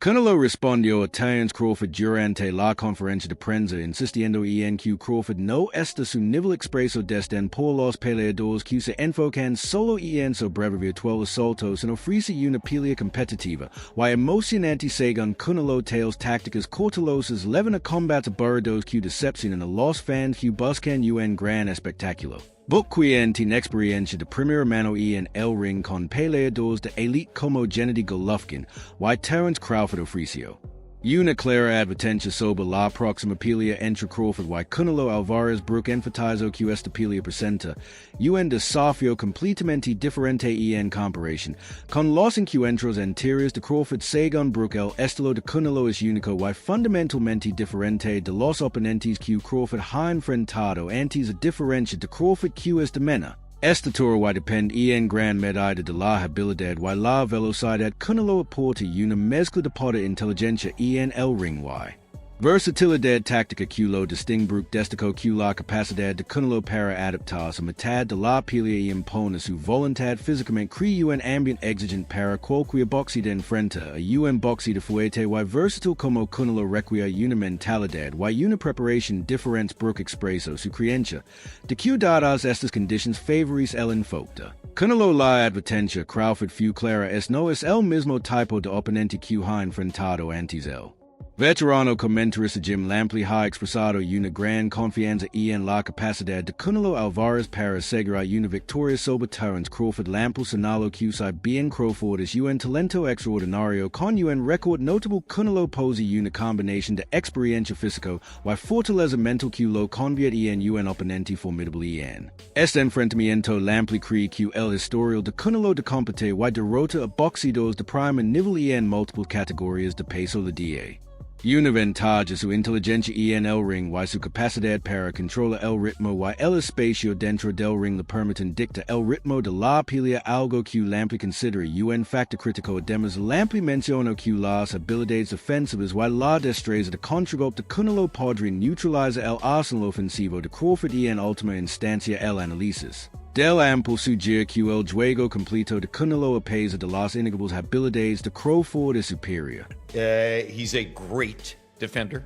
Canelo respondió a Terence Crawford durante la conferencia de prensa insistiendo en que Crawford no está su nivel expreso desde por los peleadores que se enfocan solo en sobrevivir el salto sin ofrecer una pelea competitiva, y emocionante según Canelo tales tácticas cautelosas levan a combate burdos que decepcionan a los fans que buscan un gran espectáculo. Quién tiene experiencia de primera mano en el ring con peleadores de elite como Gennady Golovkin, y Terence Crawford ofreció una clara advertencia sobre la próxima pelea entre Crawford y Canelo Álvarez enfatizó que esta pelea presenta un desafío completamente diferente en comparación con los encuentros anteriores de Crawford según el estilo de Canelo es único y fundamentalmente diferente de los oponentes que Crawford ha enfrentado antes, a diferencia de Crawford que es de mena. Esta torre depende en gran medida de la habilidad y la velocidad. Canelo aporta una mezcla de poder inteligencia en el ring y versatilidad táctica que lo distingue destaco que la capacidad de Canelo para adaptarse a mitad de la pelea y impone su voluntad físicamente crea un ambiente exigente para cualquier boxeador enfrenta a un boxeador fuerte y versátil como Canelo requiere una mentalidad y una preparación diferente expreso su creencia de que dadas estas condiciones favoris el enfoque. Canelo la advertencia Crawford fue clara no es el mismo tipo de oponente que ha enfrentado antes él. Veterano comentarista Jim Lampley ha expresado una gran confianza en la capacidad de Canelo Álvarez para asegurar una victoria sobre Terence Crawford. Lampley señaló que sabe bien Crawford es un talento extraordinario con un récord notable. Canelo posee una combinación de experiencia física y fortaleza mental que lo convierte en un oponente formidable en este enfrentamiento. Lampley cree que el historial de Canelo de combate y derrota a boxeadores de primer nivel en múltiples categorías de peso le da una ventaja su inteligencia en el ring y su capacidad para controlar el ritmo y el espacio dentro del ring le permiten dictar el ritmo de la pelea, algo que Lampley considera un factor crítico. Además, Lampley mencionó que las habilidades defensivas y la destreza de contragolpe de Canelo podrían neutralizar el arsenal ofensivo de Crawford y en última instancia el análisis del amplio sugiere que el juego completo de Canelo a pesar de las inigualables habilidades de Crawford es superior. He's a great defender.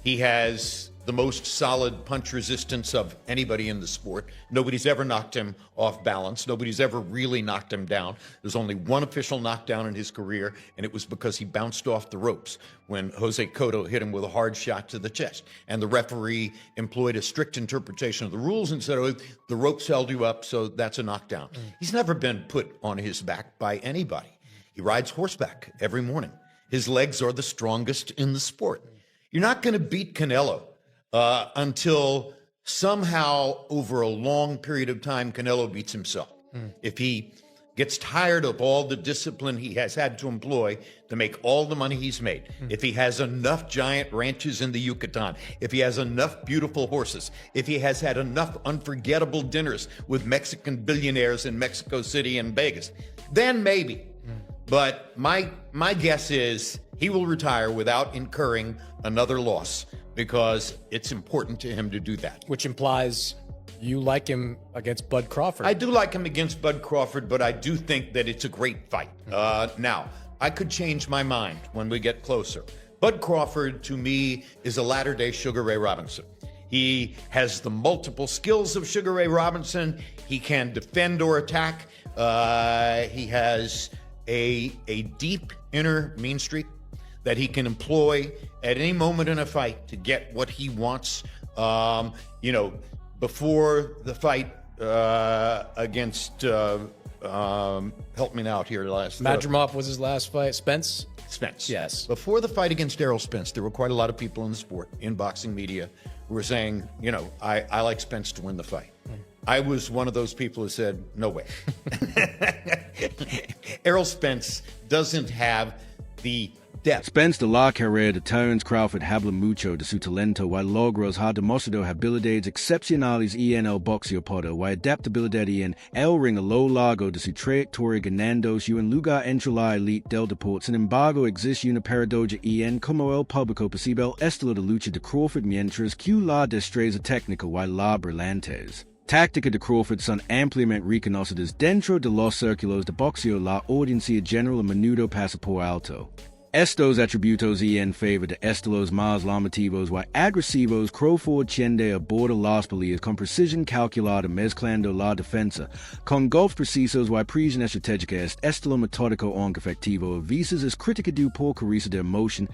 He has the most solid punch resistance of anybody in the sport. Nobody's ever knocked him off balance. Nobody's ever really knocked him down. There's only one official knockdown in his career, and it was because he bounced off the ropes when Jose Cotto hit him with a hard shot to the chest. And the referee employed a strict interpretation of the rules and said, oh, the ropes held you up, so that's a knockdown. He's never been put on his back by anybody. He rides horseback every morning. His legs are the strongest in the sport. You're not going to beat Canelo until somehow over a long period of time, Canelo beats himself. If he gets tired of all the discipline he has had to employ to make all the money he's made, if he has enough giant ranches in the Yucatan, if he has enough beautiful horses, if he has had enough unforgettable dinners with Mexican billionaires in Mexico City and Vegas, then maybe. But my guess is he will retire without incurring another loss because it's important to him to do that. Which implies you like him against Bud Crawford. I do like him against Bud Crawford, but I do think that it's a great fight. Now, I could change my mind when we get closer. Bud Crawford, to me, is a latter-day Sugar Ray Robinson. He has the multiple skills of Sugar Ray Robinson. He can defend or attack. He has a deep inner mean streak that he can employ at any moment in a fight to get what he wants. Before the fight against, help me out here, Madrimov was his last fight. Spence? Spence. Yes. Before the fight against Errol Spence, there were quite a lot of people in the sport, in boxing media, who were saying, I like Spence to win the fight. I was one of those people who said, no way. Errol Spence doesn't have the depth. Spence de la carrera de Terence Crawford habla mucho de su talento y logros. Ha demostrado habilidades excepcionales en el boxeo poder y adaptabilidad en el ring a lo largo de su trayectoria, ganándose un lugar entre la elite del deporte. Sin embargo, existe una paradoja en como el público percibe el estilo de lucha de Crawford, mientras que la destreza técnica y la brillantes táctica de Crawford son ampliamente reconocidas dentro de los círculos de boxeo. La audiencia general a menudo pasa por alto Estos atributos en favor de estilos más llamativos y agresivos Crawford tiende a abordar las peleas con precisión calculada mezclando la defensa con golpes precisos y precisión estratégica. Este estilo metódico aunque efectivo a veces es criticado por carece de emoción.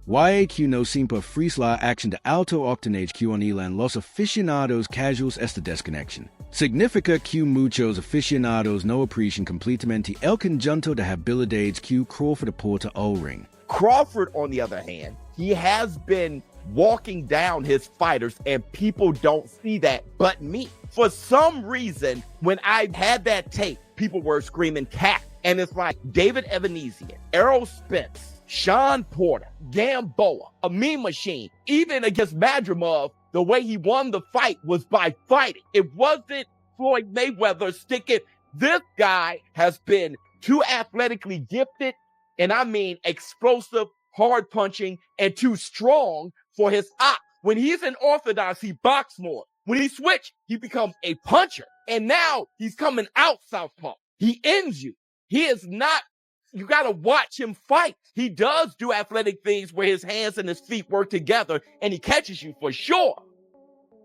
YAQ no siempre ofrece la acción de alto octanaje que anhelan los aficionados casuals. Esta desconexión significa que muchos aficionados no aprecian completamente el conjunto de habilidades que Crawford aporta al ring. Crawford, on the other hand, he has been walking down his fighters, and people don't see that but me. For some reason, when I had that tape, people were screaming cat. And it's like David Evanesian, Errol Spence, Sean Porter, Gamboa, a meme machine. Even against Madrimov, the way he won the fight was by fighting. It wasn't Floyd Mayweather sticking. This guy has been too athletically gifted, and I mean explosive, hard punching, and too strong for his ox. When he's in orthodox, he box more. When he switch, he becomes a puncher. And now he's coming out southpaw. He ends you. He is not, you got to watch him fight. He does do athletic things where his hands and his feet work together and he catches you for sure.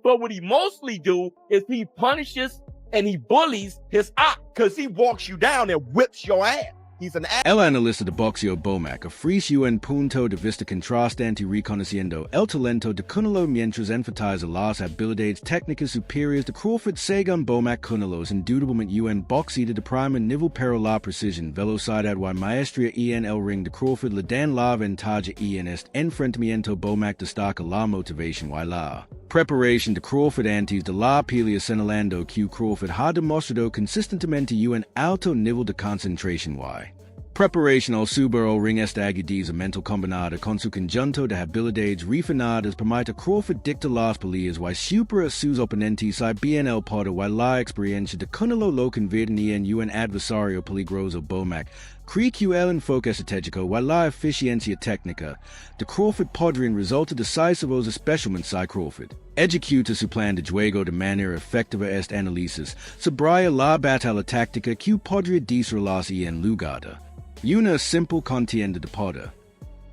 But what he mostly do is he punishes and he bullies his ox because he walks you down and whips your ass. He's an El analista de boxeo Bomac ofrece un punto de vista contrastante reconociendo el talento de Canelo mientras enfatiza las habilidades técnicas superiores de Crawford. Según Bomac, Canelo es indudablemente un boxeador de primer nivel, pero la precisión, velocidad y maestría en el ring de Crawford le dan la ventaja en este enfrentamiento. Bomac destaca la motivación y la preparación de Crawford antes de la pelea, señalando que Crawford ha demostrado consistentemente un alto nivel de concentración y preparación al subir al ring. Esta agudeza mental combinada con su conjunto de habilidades refinadas permite a Crawford dictar las peleas y supera a sus oponentes y bien el poder y la experiencia de Canelo lo convierten en un adversario peligroso. Bomac cree que el enfoque estratégico y la eficiencia técnica de Crawford podrían resultar decisivos, especialmente si Crawford ejecuta su plan de juego de manera efectiva. Este análisis subraya la batalla táctica que podría desarrollarse en lugar de una simple contienda de poder.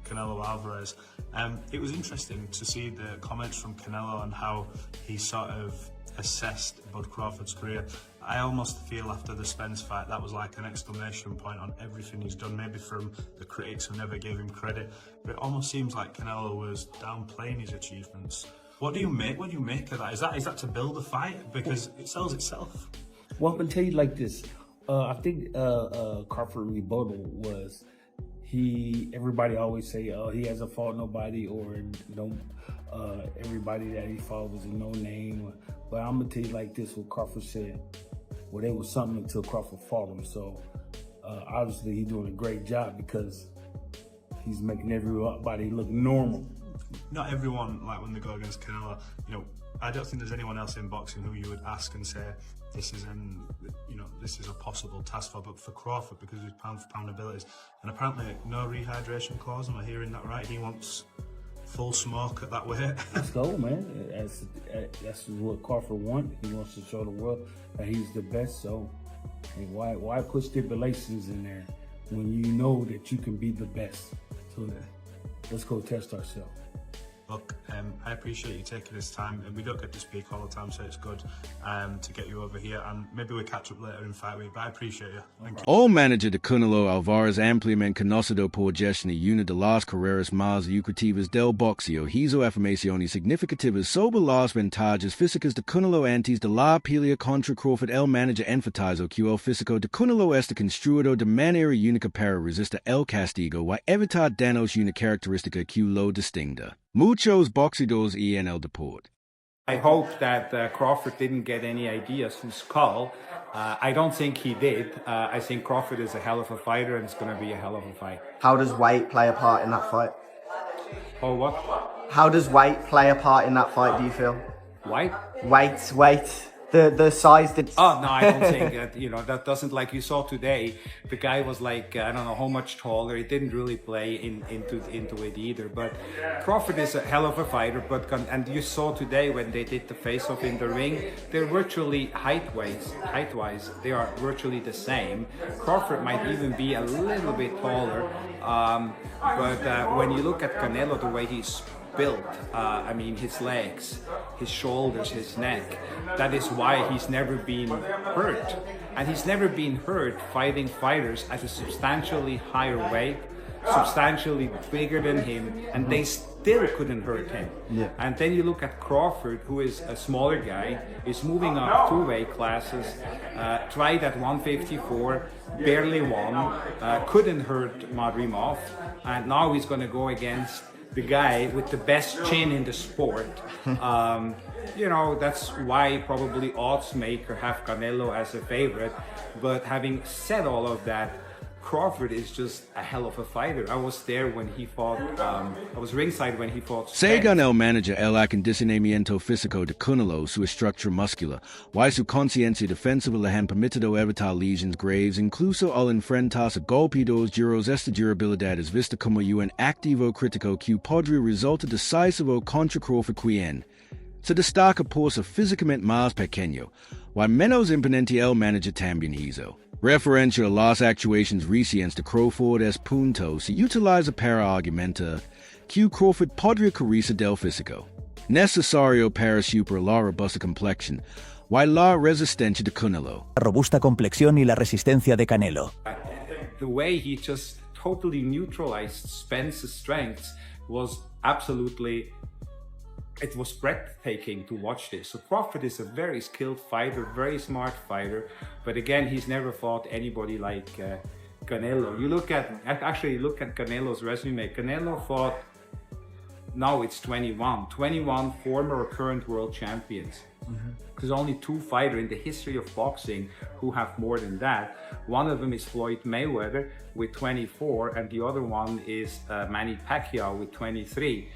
Canelo Álvarez. It was interesting to see the comments from Canelo and how he sort of assessed Bud Crawford's career. I almost feel after the Spence fight that was like an exclamation point on everything he's done, maybe from the critics who never gave him credit, but it almost seems like Canelo was downplaying his achievements. What do you make of that? Is that to build a fight? Because it sells itself. Well, I can tell you like this. I think Crawford rebuttal was everybody always say he hasn't fought nobody, or everybody that he fought was a no name. But I'm gonna tell you like this: what Crawford said, well, there was something until Crawford fought him. So obviously he's doing a great job because he's making everybody look normal. Not everyone, like when they go against Canelo, I don't think there's anyone else in boxing who you would ask and say this is a possible task but for Crawford, because of his pound-for-pound abilities, and apparently no rehydration clause. Am I hearing that right? He wants full smoke at that weight. Let's go, man. That's what Crawford wants. He wants to show the world that he's the best. So, why put stipulations in there when you know that you can be the best? So let's go test ourselves. Look, I appreciate you taking this time, and we don't get to speak all the time, so it's good to get you over here, and maybe we'll catch up later in fight week, but I appreciate you. Thank you. El manager de Canelo Álvarez, ampliamente conocido por gestionar una de las carreras más lucrativas del boxeo, hizo afirmaciones significativas sobre las ventajas físicas de Canelo antes de la pelea contra Crawford. El manager enfatizó que el físico de Canelo está construido de manera única para resistir el castigo y evitar daños, una característica que lo distingue muchos boxeadores en el deporte. I hope that Crawford didn't get any ideas from Skull. I don't think he did. I think Crawford is a hell of a fighter, and it's going to be a hell of a fight. How does weight play a part in that fight? Oh, what? How does weight play a part in that fight, do you feel? White? Weight. The size did. Oh no, I don't think that. That doesn't, like you saw today. The guy was like I don't know how much taller. He didn't really play into it either. But Crawford is a hell of a fighter. And you saw today when they did the face-off in the ring, they're virtually height-wise, they are virtually the same. Crawford might even be a little bit taller. But when you look at Canelo, the way he's built, his legs, his shoulders, his neck, that is why he's never been hurt. And he's never been hurt fighting fighters at a substantially higher weight, substantially bigger than him, and they still couldn't hurt him. Yeah. And then you look at Crawford, who is a smaller guy, is moving up 2 weight classes, tried at 154, barely won, couldn't hurt Madrimov, and now he's going to go against the guy with the best chin in the sport. That's why probably odds maker have Canelo as a favorite. But having said all of that, Crawford is just a hell of a fighter. I was there when he fought, I was ringside when he fought Según el manager el acondicionamiento físico de Canelo, su estructura muscular, y su conciencia defensiva le han permitido evitar lesiones graves, incluso al enfrentarse a golpeados duros. Esta durabilidad es vista como un activo crítico que podría resultar decisivo contra Crawford, quien se destaca por ser físicamente más pequeño, y menos imponente. El manager también hizo referencia a las actuaciones recientes de Crawford es punto se utiliza para argumentar que Crawford podría carecer del físico necesario para superar la robusta complexión y la resistencia de Canelo. La robusta complexión y la resistencia de Canelo. The way he just totally neutralized Spence's strengths was absolutely... It was breathtaking to watch this. So Crawford is a very skilled fighter, very smart fighter, but again, he's never fought anybody like Canelo. You look at Canelo's resume. Canelo fought, now it's 21 former or current world champions. There's only 2 fighters in the history of boxing who have more than that. One of them is Floyd Mayweather with 24, and the other one is Manny Pacquiao with 23.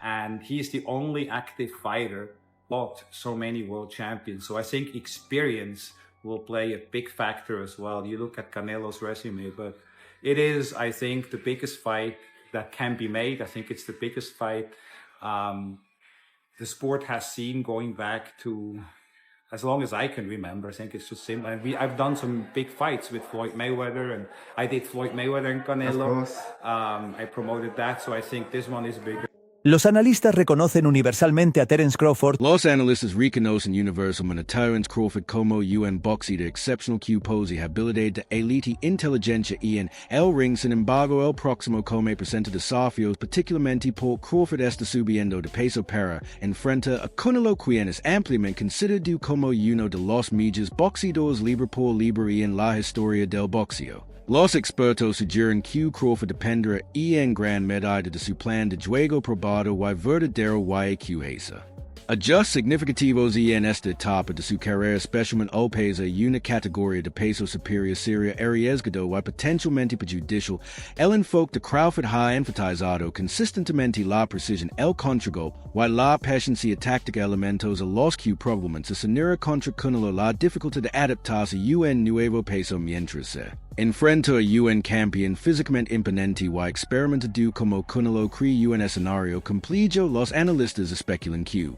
And he's the only active fighter fought so many world champions. So I think experience will play a big factor as well. You look at Canelo's resume, but it is, I think, the biggest fight that can be made. I think it's the biggest fight the sport has seen going back to as long as I can remember. I think it's just simple. And I've done some big fights with Floyd Mayweather, and I did Floyd Mayweather and Canelo. I promoted that, so I think this one is bigger. Los analistas reconocen universalmente a Terence Crawford. Los analistas reconocen universalmente a Terence Crawford como un boxeador de excepcional que posee habilidad de élite, inteligencia y en el ring. Sin embargo, el próximo come presenta desafíos, particularmente por Crawford está subiendo de peso para enfrentar a Canelo, quien es ampliamente considerado como uno de los mejores boxeadores libre por libre y en la historia del boxeo. Los expertos sugieren que Crawford dependerá en gran medida de su plan de juego probado y verdadero y QASA. Ajustes significativos en esta etapa de su carrera, especialmente al peso una categoría de peso superior sería arriesgado y potencialmente perjudicial. El enfoque de Crawford ha enfatizado consistentemente la precisión, el contragolpe y la paciencia táctica, elementos a los que probablemente se unirá contra Canelo la dificultad de adaptarse a un nuevo peso mientras se enfrenta a un campeón físicamente imponente y experimentado como Canelo. Cree un escenario complejo. Los analistas especulan que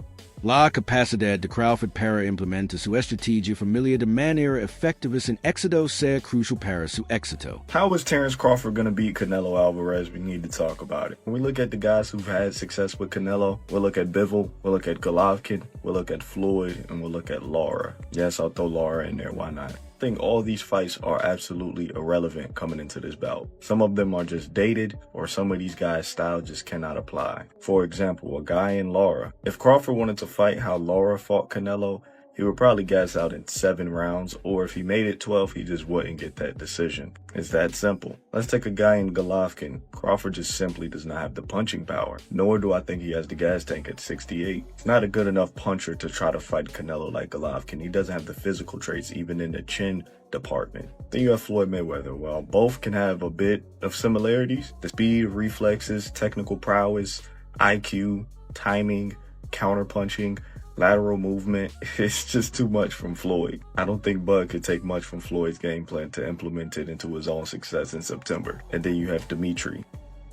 la capacidad de Crawford para implementar su estrategia familiar de manera efectiva sin éxito sea crucial para su éxito. How is Terence Crawford going to beat Canelo Álvarez? We need to talk about it. When we look at the guys who've had success with Canelo, we'll look at Bivol, we'll look at Golovkin, we'll look at Floyd, and we'll look at Lara. Yes, I'll throw Lara in there, why not? I think all these fights are absolutely irrelevant coming into this bout. Some of them are just dated, or some of these guys' style just cannot apply. For example, a guy in Lara. If Crawford wanted to fight how Lara fought Canelo, he would probably gas out in 7 rounds, or if he made it 12, he just wouldn't get that decision. It's that simple. Let's take a guy in Golovkin. Crawford just simply does not have the punching power, nor do I think he has the gas tank at 68. He's not a good enough puncher to try to fight Canelo like Golovkin. He doesn't have the physical traits, even in the chin department. Then you have Floyd Mayweather. While both can have a bit of similarities, the speed, reflexes, technical prowess, IQ, timing, counterpunching, lateral movement, it's just too much from Floyd. I don't think Bud could take much from Floyd's game plan to implement it into his own success in September. And then you have Dimitri,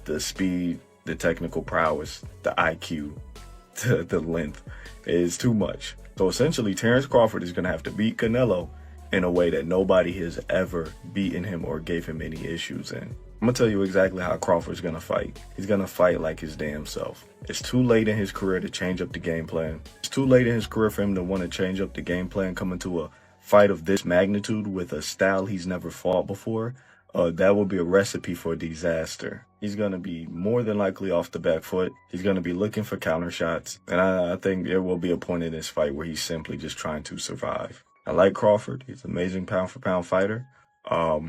the speed, the technical prowess, the IQ, the length is too much. So essentially, Terence Crawford is going to have to beat Canelo in a way that nobody has ever beaten him or gave him any issues in. I'm going to tell you exactly how Crawford's going to fight. He's going to fight like his damn self. It's too late in his career to change up the game plan. It's too late in his career for him to want to change up the game plan coming to a fight of this magnitude with a style he's never fought before. That will be a recipe for disaster. He's going to be more than likely off the back foot. He's going to be looking for counter shots. And I think there will be a point in this fight where he's simply just trying to survive. I like Crawford. He's an amazing pound for pound fighter. A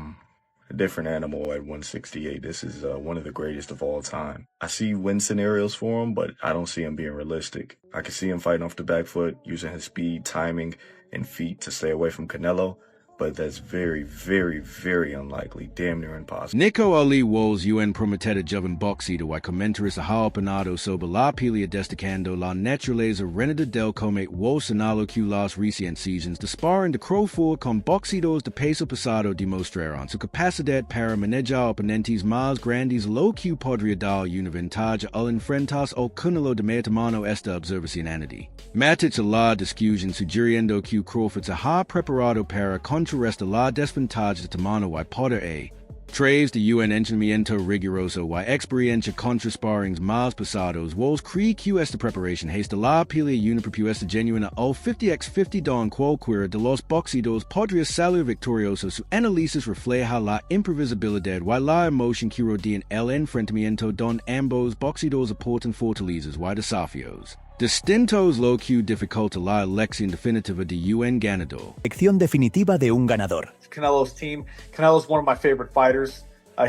different animal at 168. This is one of the greatest of all time. I see win scenarios for him, but I don't see him being realistic. I can see him fighting off the back foot, using his speed, timing, and feet to stay away from Canelo. But that's very, very, very unlikely. Damn near impossible. Nico Ali Walls UN prometete joven boxido y comentaris a opinado sobre la pelea destacando la naturaleza renada del combate o señaló que las recientes seasons de sparring de Crawford con boxeadores de peso pesado demostraron su capacidad para manejar oponentes más grandes, lo que podría dar una ventaja al enfrentarse al Canelo de antemano. Esta observación añade. Matic a la discusión sugiriendo que Crawford se ha preparado para contrarrestar la desventaja de tamaño y poder a través de un entrenamiento riguroso y experiencia contra sparrings más pesados. Walls cree que esta preparación es de la pelea una propuesta genuina al 50x50 don cualquiera de los boxeadores podría salir victorioso. Su análisis refleja la imprevisibilidad y la emoción que rodean el enfrentamiento don ambos boxeadores aportan fortalezas y desafíos distintos, lo que dificulta la elección definitiva de un ganador. Elección definitiva de un ganador. Canelo's team. Canelo's one of my favorite fighters.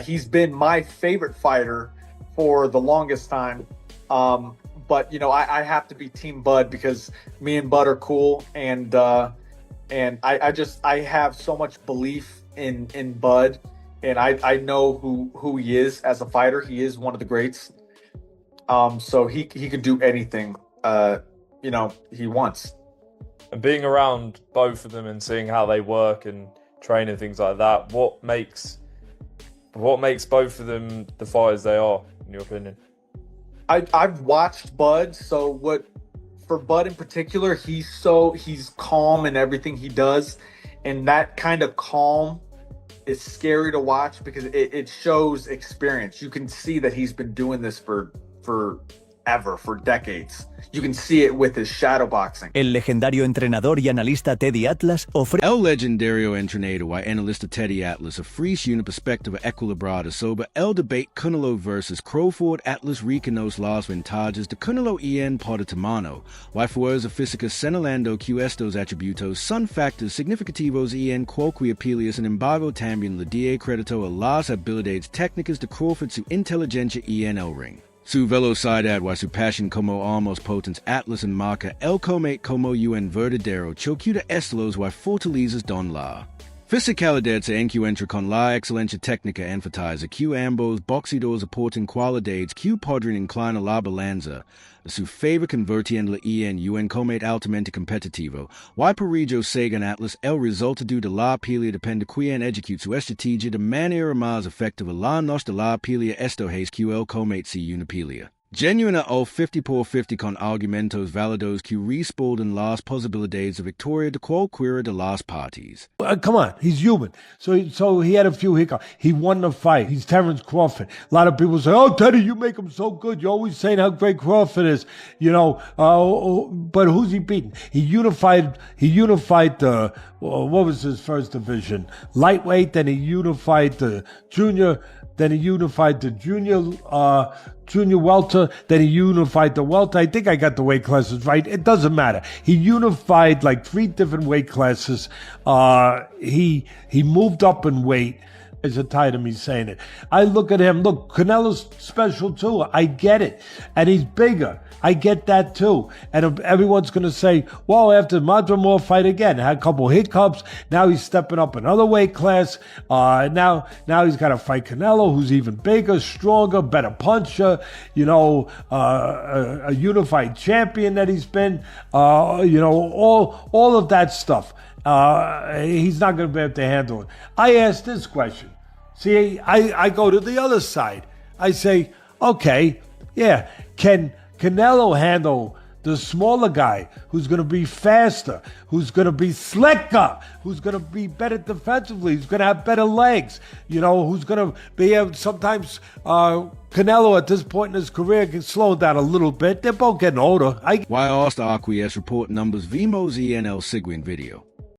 He's been my favorite fighter for the longest time. But you know, I have to be Team Bud because me and Bud are cool, and I have so much belief in Bud, and I know who he is as a fighter. He is one of the greats. So he could do anything he wants. And being around both of them and seeing how they work and train and things like that, what makes both of them the fighters they are, in your opinion? I've watched Bud, so for Bud in particular, he's calm in everything he does, and that kind of calm is scary to watch because it shows experience. You can see that he's been doing this for decades. You can see it with his shadow boxing. El legendario entrenador y analista Teddy Atlas ofrece... El legendario entrenador y analista Teddy Atlas ofrece una perspectiva equilibrada sobre el debate Canelo versus Crawford. Atlas reconoce las ventajas de Canelo en por tamaño y fuerza física, señalando que estos atributos son factores significativos en cualquier pelea. Sin embargo, también le da crédito a las habilidades técnicas de Crawford, su inteligencia en el ring, su velocidad y su pasión como armas potentes. Atlas enmarca el combate como un verdadero choque de estilos y fortalezas don la physicalidad se encuentra con la excelencia técnica. Enfatiza que ambos boxeadores aportan cualidades que podrían inclinar la balanza a su favor, convirtiéndola en un combate altamente competitivo. Y por ello, según Atlas, el resultado de la pelea depende quien ejecute su estrategia de manera más efectiva. La noche de la pelea esto es que el combate sea una pelea genuina al 50-por-50 con argumentos válidos que respaldan las posibilidades de victoria de cualquiera de las partes. Come on, he's human. So he had a few hiccups. He won the fight. He's Terence Crawford. A lot of people say, "Oh, Teddy, you make him so good. You're always saying how great Crawford is." But who's he beaten? He unified the what was his first division? Lightweight. Then he unified the junior. Then he unified the junior welter. Then he unified the welter. I think I got the weight classes right. It doesn't matter. He unified like 3 different weight classes. He moved up in weight. are tired of me saying it. I look at him. Look, Canelo's special too. I get it. And he's bigger. I get that too. And everyone's going to say, well, after Madrimov fight again, had a couple hiccups. Now he's stepping up another weight class. Now he's got to fight Canelo, who's even bigger, stronger, better puncher, a unified champion that he's been, all of that stuff. He's not going to be able to handle it. I asked this question. See, I go to the other side. I say, okay, yeah, can Canelo handle the smaller guy who's going to be faster, who's going to be slicker, who's going to be better defensively, who's going to have better legs, who's going to be able, sometimes Canelo at this point in his career can slow down a little bit. They're both getting older. Why asked Acquiesce report numbers vimos en el siguiente video.